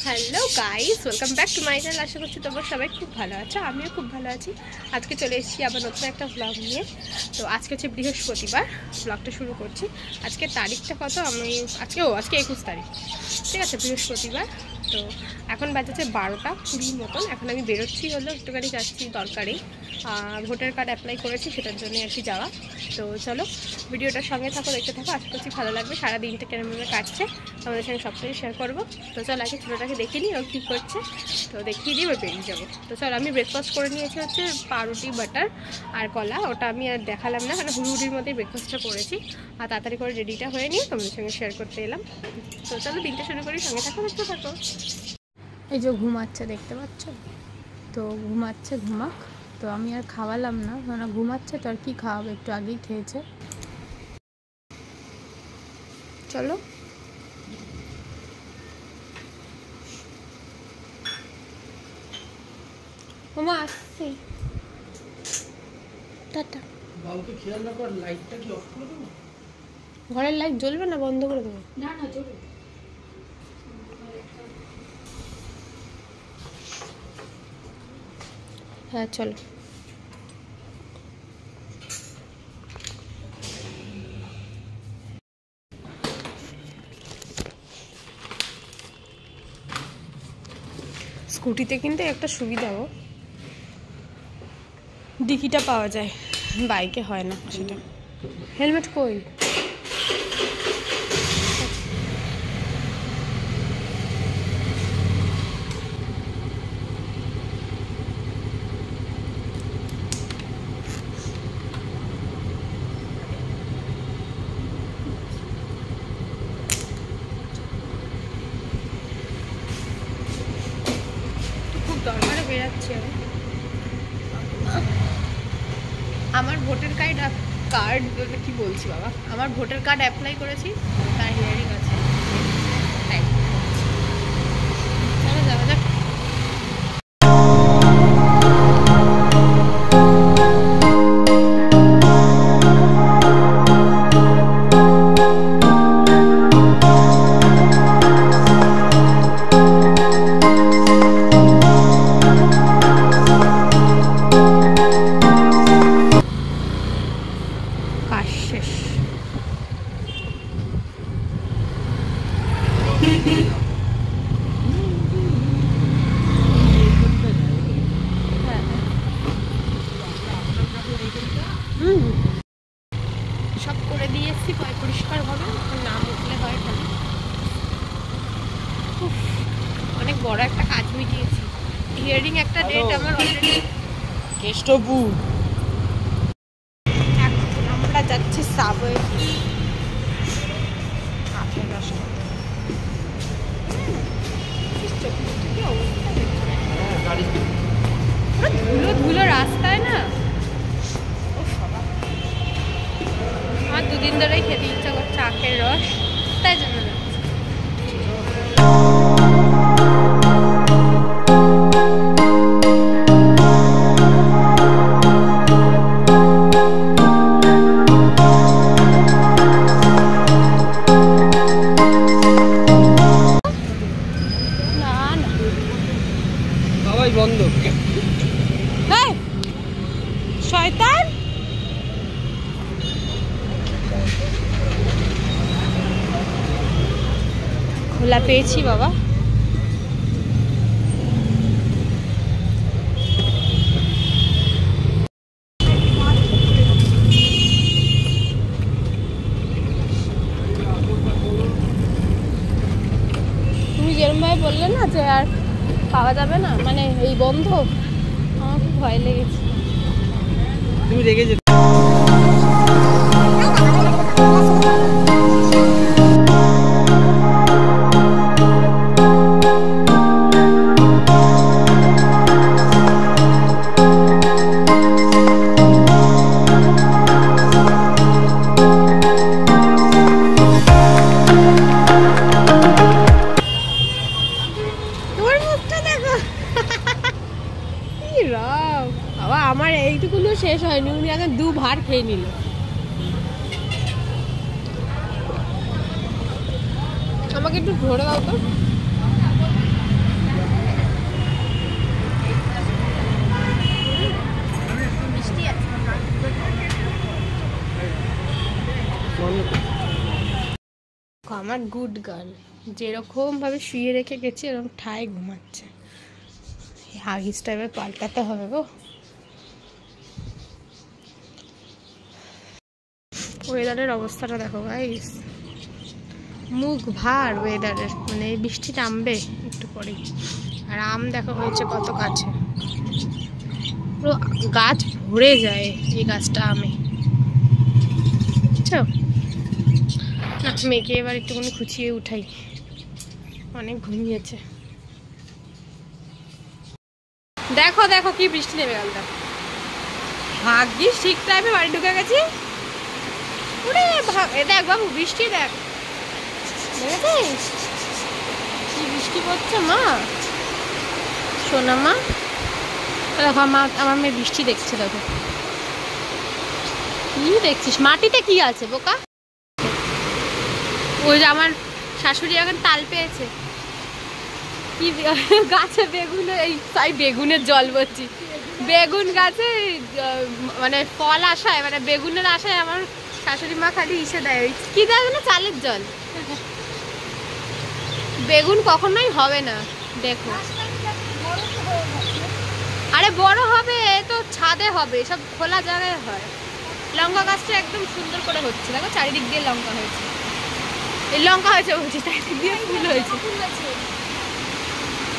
Hello guys, welcome back to my channel. আশা করছি তোমরা সবাই খুব ভালো আছো, আমিও খুব ভালো আছি। আজকে চলে এসেছি আবার নতুন একটা ব্লগ নিয়ে। তো আজকে হচ্ছে বৃহস্পতিবার, ব্লগটা শুরু করছি। আজকে তারিখটা কত, আজকে 21 তারিখ, ঠিক আছে, বৃহস্পতিবার। তো এখন বাজেছে 12:20 মতন। এখন আমি বেরোচ্ছি, হলো একটুখানি যাচ্ছি দরকারি, ভোটার কার্ড অ্যাপ্লাই করেছি, সেটার জন্য আর কি যাওয়া। তো চলো ভিডিওটার সঙ্গে থাকো, দেখতে থাকো, আশা করছি ভালো লাগবে। সারা দিনটা কেমনভাবে কাটছে আমাদের সঙ্গে সবটাই শেয়ার করবো। তো চলো আগে ছোটোটাকে দেখে নিই ও কী করছে, তো দেখিয়ে দিই, ওই বেরিয়ে যাবো। তো চলো, আমি ব্রেকফাস্ট করে নিয়েছি হচ্ছে পাউরুটি, বাটার আর কলা। ওটা আমি আর দেখালাম না, কারণ হুড়ুহুড়ির মধ্যেই ব্রেকফাস্টটা করেছি, আর তাড়াতাড়ি করে রেডিটা হয়ে নিয়ে তোমাদের সঙ্গে শেয়ার করতে এলাম। তো চলো দিনটা শুরু করি, সঙ্গে থাকো, দেখতে থাকো। এই যে ঘুমাচ্ছে, দেখতে পাচ্ছ? তো ঘুমাচ্ছে, ঘুমাক। তো আমি আর খাওয়ালাম না, কারণ ঘুমাচ্ছে তো আর কি খাওয়াবো, একটু আগেই খেয়েছে। চলো মামা আসছি, টাটা। বাবুকে খেয়াল রাখো, আর লাইটটা কি অফ করে দেবো? ঘরের লাইট জ্বলবে না, বন্ধ করে দেবো? না না, জ্বলবে। হ্যাঁ চলো। স্কুটিতে কিন্তু একটা সুবিধাও, ডিকিটা পাওয়া যায়, বাইকে হয় না সেটা। হেলমেট কই? খুব দরকারে বেরাচ্ছি আমি। আমার ভোটার কার্ড কি বলছি বাবা, আমার ভোটার কার্ড অ্যাপ্লাই করেছি, তার হিয়ারিং আছে। চলো যাওয়া যাক। শেষ। সব করে দিয়ে এসছি, পরিষ্কার হবে, নাম উঠলে হয় খালি। অনেক বড় একটা কাজ মিটিয়েছি, হিয়ারিং একটা ডেট আমার অলরেডি। কেষ্টপুর আমরা যাচ্ছি সাবওয়ে। ধুলো ধুলো রাস্তায় না, আমার দুদিন ধরেই খেতে ইচ্ছা করছে আখের রস, তাই জন্য বন্ধ। শয়তান, খোলা পেয়েছি বাবা। তুমি যেরকমভাবে বললে না যে আর পাওয়া যাবে না, মানে এই বন্ধ, আমার খুব ভয় লেগেছে। তুমি রেগে যেতে। বাবা আমার এইটুকুনো শেষ হয়নি, উনি আগে 2 ভার খেয়ে নিল। আমাকে একটু ধরে দাও তো। আমার গুড গার্ল, যেরকম ভাবে শুয়ে রেখে গেছি এরকম ঠায় ঘুমাচ্ছে। হাগিসটা এবার পাল্টাতে হবে গো। ওয়েদারের অবস্থাটা দেখো গাইস, মুখ ভার ওয়েদারের, মানে বৃষ্টি নামবে একটু পরেই। আর আম দেখো হয়েছে কত গাছে, পুরো গাছ ভরে যায় এই গাছটা আমে, বুঝছো না? মেয়েকে এবার একটুখানি খুঁচিয়ে উঠাই, অনেক ঘুমিয়েছে। দেখো দেখো কি বৃষ্টি নেমে গেল, ভাগ্যিস ঠিক টাইমে বাড়ি ঢুকে গেছি। দেখ বাবু বৃষ্টি দেখ, দেখেছিস কি বৃষ্টি পড়ছে মা, শোনা মা। দেখো আমার মেয়ে বৃষ্টি দেখছে, দেখো কি দেখছিস, মাটিতে কি আছে বোকা? ওই যে আমার শাশুড়ি এখন তাল পেয়েছে, কি গাছে বেগুন, এই তাই বেগুনের জল বলছি, বেগুন গাছে মানে ফল আসায়, মানে বেগুনের আশায় আমার শাশুড়ি মা খালি ইসে দেয়, কি দেয় না, চালের জল। বেগুন কখনোই হবে না, দেখো। আরে বড় হবে তো ছাদে হবে, সব খোলা জায়গায় হয়। লঙ্কা গাছটা একদম সুন্দর করে হচ্ছে, দেখো চারিদিক দিয়ে লঙ্কা হয়েছে, এই লঙ্কা হয়েছে বলছি, চারিদিক দিয়ে ফুল হয়েছে।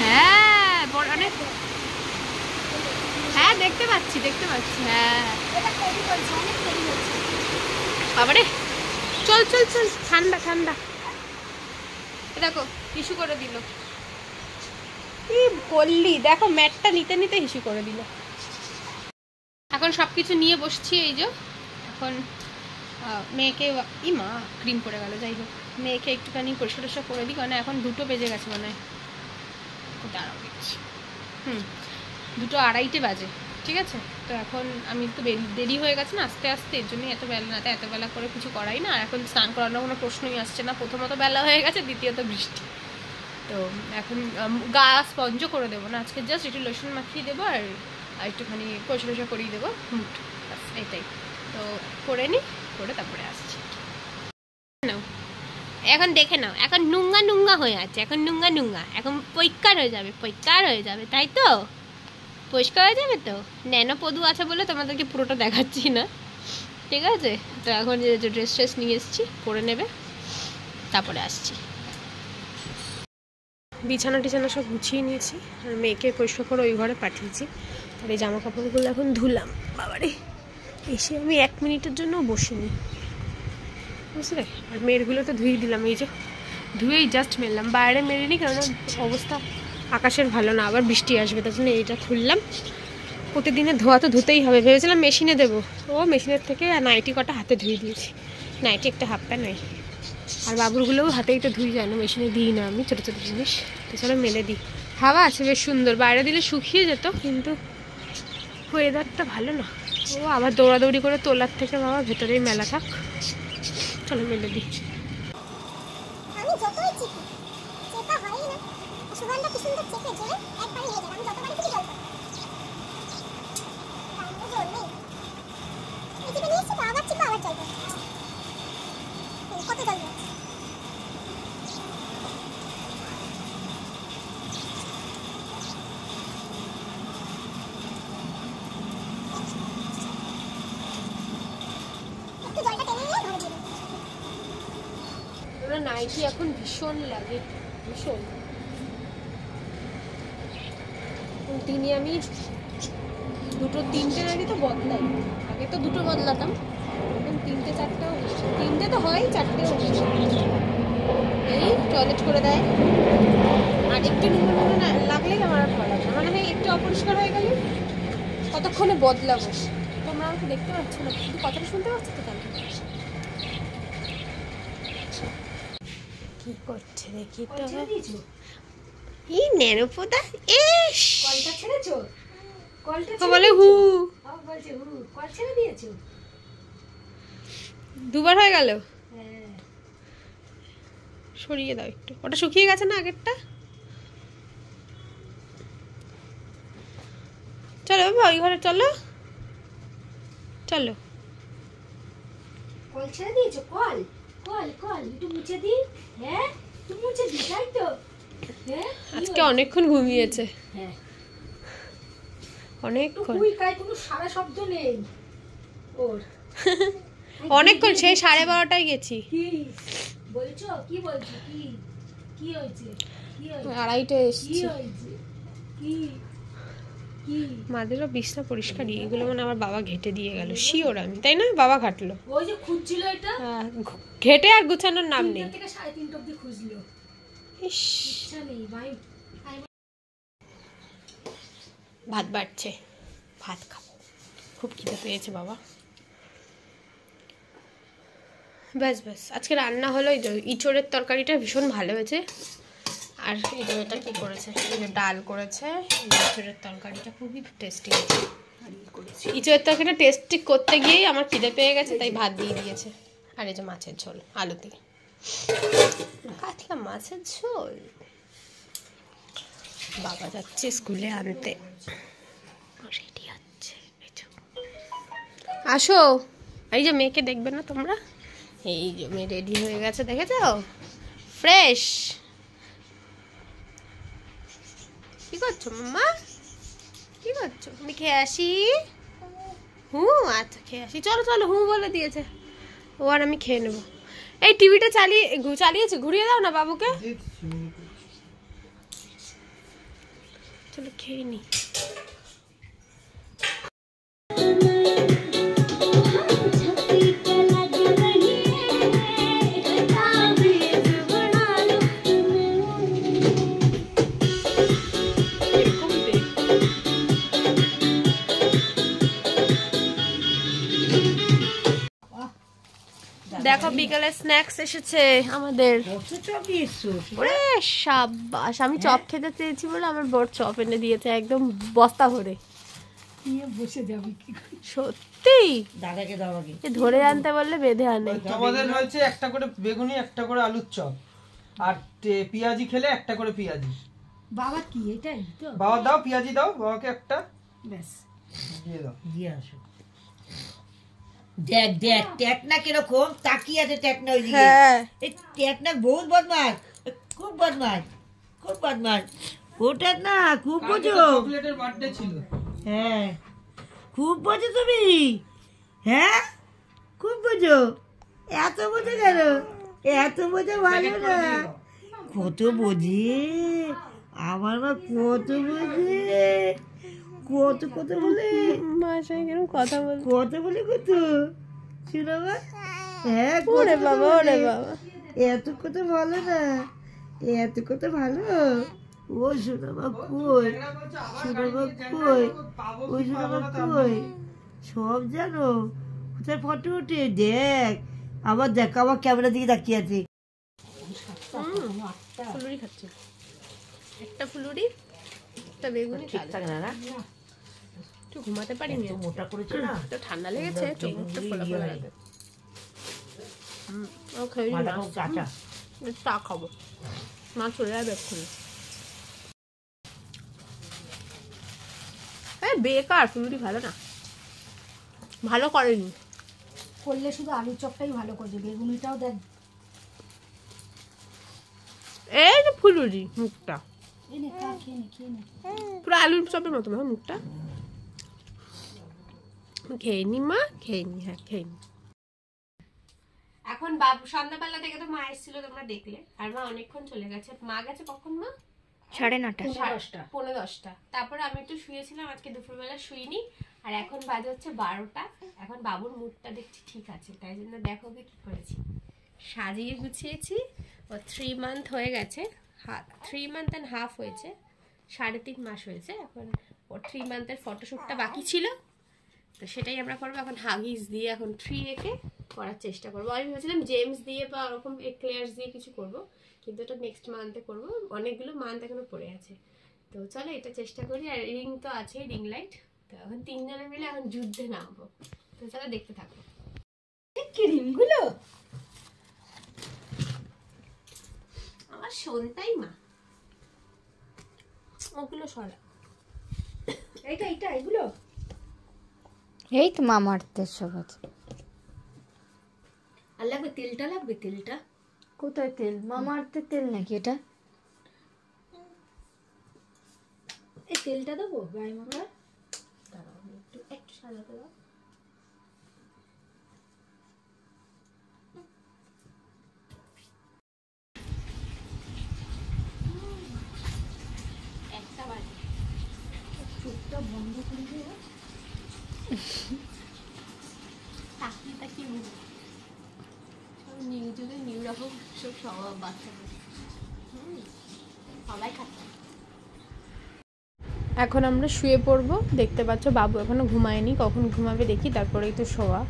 হ্যাঁ অনেক, হ্যাঁ দেখতে পাচ্ছি দেখতে পাচ্ছি, হ্যাঁ বাবারে, চল চল চল, ঠান্ডা ঠান্ডা। দেখো ইস্যু করে দিল, কি করলি দেখো, ম্যাটটা নিতে নিতে ইস্যু করে দিল। এখন সবকিছু নিয়ে বসছি, এই যে এখন মেয়েকে, মা ক্রিম পড়ে গেল, যাই হোক মেয়েকে একটুখানি পরিষ্কার টরিষ্কার করে দিই, কারণ এখন 2টো বেজে গেছে মনে হয়, দাঁড়াও দেখছি, 2:02 বাজে, ঠিক আছে। তো এখন আমি তো দেরি হয়ে গেছে না আস্তে আস্তে, এর জন্যই এত বেলা করে কিছু করাই না। আর এখন স্নান করানোর কোনো প্রশ্নই আসছে না, প্রথমত বেলা হয়ে গেছে, দ্বিতীয়ত বৃষ্টি। তো এখন গা স্পঞ্জও করে দেবো না আজকে, জাস্ট একটু লোশন মাখিয়ে দেবো আর একটুখানি পরিষ্কার করিয়ে দেবো মুখ, এটাই। তো করে নিই, করে তারপরে আসছি। নাও এখন দেখে নাও, এখন নুঙ্গা নুঙ্গা হয়ে আছে, এখন নুঙ্গা নুঙ্গা, এখন পরিষ্কার হয়ে যাবে, পরিষ্কার হয়ে যাবে, তাই তো? পরিষ্কার হয়ে যাবে তো। ন্যানো পদু আছে বলে তোমাদেরকে পুরোটা দেখাচ্ছি না, ঠিক আছে। তো এখন যে ড্রেস ট্রেস নিয়ে এসেছি পরে নেবে, তারপরে আসছি। বিছানা টিছানা সব গুছিয়ে নিয়েছি, আর মেয়েকে পরিষ্কার করে ওই ঘরে পাঠিয়েছি। আর এই জামা কাপড়গুলো এখন ধুলাম। বাবারে, এসে আমি 1 মিনিটের জন্য বসিনি, বুঝলে। আর মেয়েরগুলো তো ধুয়ে দিলাম, এই যে ধুয়েই জাস্ট মেললাম, বাইরে মেরিনি, কারণ অবস্থা আকাশের ভালো না, আবার বৃষ্টি আসবে, তার জন্য এইটা খুললাম। প্রতিদিনের ধোয়া তো ধুতেই হবে, ভেবেছিলাম মেশিনে দেবো, ও মেশিনের থেকে নাইটি কটা হাতে ধুয়ে দিয়েছি, নাইটি একটা হাফ প্যান্ট নয়। আর বাবুরগুলোও হাতেই তো ধুই যায় না, মেশিনে দিই না আমি, ছোটো ছোটো জিনিস তাছাড়া মেলে দিই। হাওয়া আছে বেশ সুন্দর, বাইরে দিলে শুকিয়ে যেত, কিন্তু ওয়েদারটা ভালো না। ও আবার দৌড়াদৌড়ি করে তোলার থেকে বাবা ভেতরেই মেলা থাক, চলো মেলে দিই। নাইটি এখন ভীষণ লাগে, ভীষণ। দিনে আমি 2-3টে নাইটি তো বদলাই, আগে তো 2টো বদলাতাম, এখন 3টে-4টেও হচ্ছে, 3টে তো হয়, 4টেও হচ্ছে। এই টয়লেট করে দেয়, আর একটু নুনো না লাগলেই আমার আর ভালো লাগে না, মানে একটু অপরিষ্কার হয়ে গেলে কতক্ষণে বদলাবো। তোমরা আমাকে দেখতে পাচ্ছ না, কিন্তু কথাটা শুনতে পাচ্ছ তো? তাহলে কি করছে দেখি তো, এই নেরোপদা, ইস কলটা ছেড়েছো, কলটা বলে হু বলছে, হু কল ছেড়ে দিয়েছো, 2বার হয়ে গেল। হ্যাঁ সরিয়ে দাও একটু, ওটা শুকিয়ে গেছে না আগেরটা। চলো বাবা ওই ঘরে চলো, চলো। কল ছেড়ে দিয়েছো, কল আজকে অনেকক্ষণ ঘুমিয়েছে, অনেকক্ষণ, অনেকক্ষণ, সেই 12:30টায় গেছি, 2:30টায় এসছি। মাদেরও বিছনা পরিষ্কারই, এগুলো মানে আমার বাবা ঘেটে দিয়ে গেল, শিওর আমি, তাই না? বাবা ঘাটলো, ঘেটে আর গুছানোর নাম নেই। ভাত বাড়ছে, ভাত খাবো, খুব খিদে পেয়েছে বাবা। ব্যাস ব্যাস, আজকে রান্না হলো এই যে ইঁচড়ের তরকারিটা ভীষণ ভালো হয়েছে। আর এই যে এটা কি করেছে, এই যে ডাল করেছে, ইঁচড়ের তরকারিটা খুবই টেস্টি হয়েছে। ইঁচড়ের তরকারিটা টেস্টি করতে গিয়েই আমার খিদে পেয়ে গেছে, তাই ভাত দিয়ে দিয়েছে। আর এই যে মাছের ঝোল, আলু দিয়ে কাতলা মাছের ঝোল। বাবা যাচ্ছে স্কুলে আনতে, রেডি হচ্ছে, আসো। এই যে মেয়েকে দেখবে না তোমরা, এই যে মেয়ে রেডি হয়ে গেছে, দেখেছো? ফ্রেশ। কি করছো মাম্মা, কি করছো? আমি খেয়ে আসি। আচ্ছা খেয়ে আসি, চলো চলো, বলে দিয়েছে ও, আর আমি খেয়ে নেবো। এই টিভিটা চালিয়েছে, ঘুরিয়ে দাও না বাবুকে। চলো খেয়ে নি। দেখো বিকালে স্ন্যাক্স এসেছে আমাদের। ওরে সাবাস, আমি চপ খেতে চেয়েছি বলে আমার বড় চপ এনে দিয়েছে, একদম বস্তা ভরে। বসে যাবে সত্যি, দাদাকে দাও আগে, ধরে আনতে বললে বেঁধে আনে। আমাদের হয়েছে একটা করে বেগুনি, একটা করে আলুর চপ, আর পেঁয়াজি খেলে একটা করে পেঁয়াজি। বাবা কি এটাই তো? বাবা দাও, পেঁয়াজি দাও বাবাকে একটা, ব্যাস দিয়ে দাও, দিয়ে আসো। দেখ দেখ টেকনা কিরকম তাকিয়ে আছে, টেকনা ওইদিকে। এই টেকনা বহুত বদমাস, খুব বদমাস, খুব বদমাস। ওটা না খুব বোঝো, চকলেটের বার্থডে ছিল। হ্যাঁ খুব বোঝো তুমি, হ্যাঁ খুব বোঝো। এত বোঝো কেন? এত বোঝো ভালো না, কত বোঝে আমার মা, কত বোঝে, কত কত বলে কথা বল, কত বলে কত শুনো মা। হ্যাঁ ওরে বাবা, ওরে বাবা, এত কত ভালো না, এত কত ভালো। ও শোনো মা কই, শোনো মা কই, ও শোনো মা কই, সব জানো কোথায় ফটো ওঠে, দেখ আবার, দেখ আমার ক্যামেরা দিকে তাকিয়ে আছে। ফুলুরি খাচ্ছি, একটা ফুলুরি, একটা বেগুনি, ঠিকঠাক না, একটু ঘুমাতে পারিনি, মোটা করেছে না, তো ঠান্ডা লেগেছে, চোখ মুখটা ফোলা ফোলা লাগে। চা খাবো, মা চলে যাবে এক্ষুনি। বেকার, ফুলুরি ভালো না, ভালো করেনি, করলে শুধু আলুর চপটাই ভালো করবে, বেগুনিটাও দেখ। এই যে ফুলুরি মুখটা এনে খা, খেয়ে নে, খেয়ে নে। পুরো আলুর চপের মতো না মুখটা। খেয়ে নি মা, খেয়ে নি, হ্যাঁ খেয়ে নি। এখন বাবু সন্ধ্যাবেলা থেকে তো মা এসেছিল, তোমরা দেখলে, আর মা অনেকক্ষণ চলে গেছে। মা গেছে কখন মা? 9:30, 10:30। তারপরে আমি একটু শুয়েছিলাম, আজকে দুপুরবেলা শুইনি। আর এখন বাজে হচ্ছে 12টা। এখন বাবুর মুডটা দেখছি ঠিক আছে, তাই জন্য দেখো কি করেছি, সাজিয়ে গুছিয়েছি। ও 3 মান্থ হয়ে গেছে, 3 মান্থ অ্যান্ড হাফ হয়েছে, 3.5 মাস হয়েছে। এখন ওর 3 মান্থের ফটোশ্যুটটা বাকি ছিল, তো সেটাই আমরা করবো। এখন হাগিস দিয়ে এখন 3 একে করার চেষ্টা করবো। আমি ভেবেছিলাম জেমস দিয়ে বা ওরকম এক্লেয়ার্স দিয়ে কিছু করব, কিন্তু এটা নেক্সট মান্থে করবো। অনেকগুলো মান্থ এখনো পড়ে আছে, তো চলো এটা চেষ্টা করি। আর রিং তো আছে, রিং লাইট, তো এখন 3 জনে মিলে এখন যুদ্ধে নামবো। তো চলো দেখতে থাকো। ক্রিমগুলো আমার শোনতাই মা, ওগুলো সরা, এইটা এইটা এগুলো এই তো মামার্থের সব আছে। আর লাগবে তেলটা, লাগবে তেলটা। কোথায় তেল? মামা আর্থের তেল নাকি এটা? এই তেলটা দেবো গায়ে মাখার? দাঁড়াও একটু একটু সাজাতে দাও। একটা বাটি চোখটা বন্ধ করে দিয়ে তাকিয়ে তাকিয়ে সব নিউ যুগে নিউ রকম সব স্বভাব বাচ্চাদের। সবাই খাচ্ছে। এখন আমরা শুয়ে পড়বো। দেখতে পাচ্ছ বাবু এখনও ঘুমায়নি, কখন ঘুমাবে দেখি, তারপরেই তো শোয়া।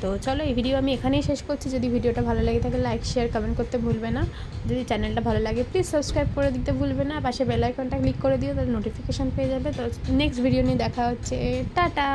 তো চলো এই ভিডিও আমি এখানেই শেষ করছি। যদি ভিডিওটা ভালো লাগে থাকে লাইক শেয়ার কমেন্ট করতে ভুলবে না। যদি চ্যানেলটা ভালো লাগে প্লিজ সাবস্ক্রাইব করে দিতে ভুলবে না। পাশে বেল আইকনটা ক্লিক করে দিও, তাহলে নোটিফিকেশান পেয়ে যাবে। তো নেক্সট ভিডিও নিয়ে দেখা হচ্ছে। টাটা।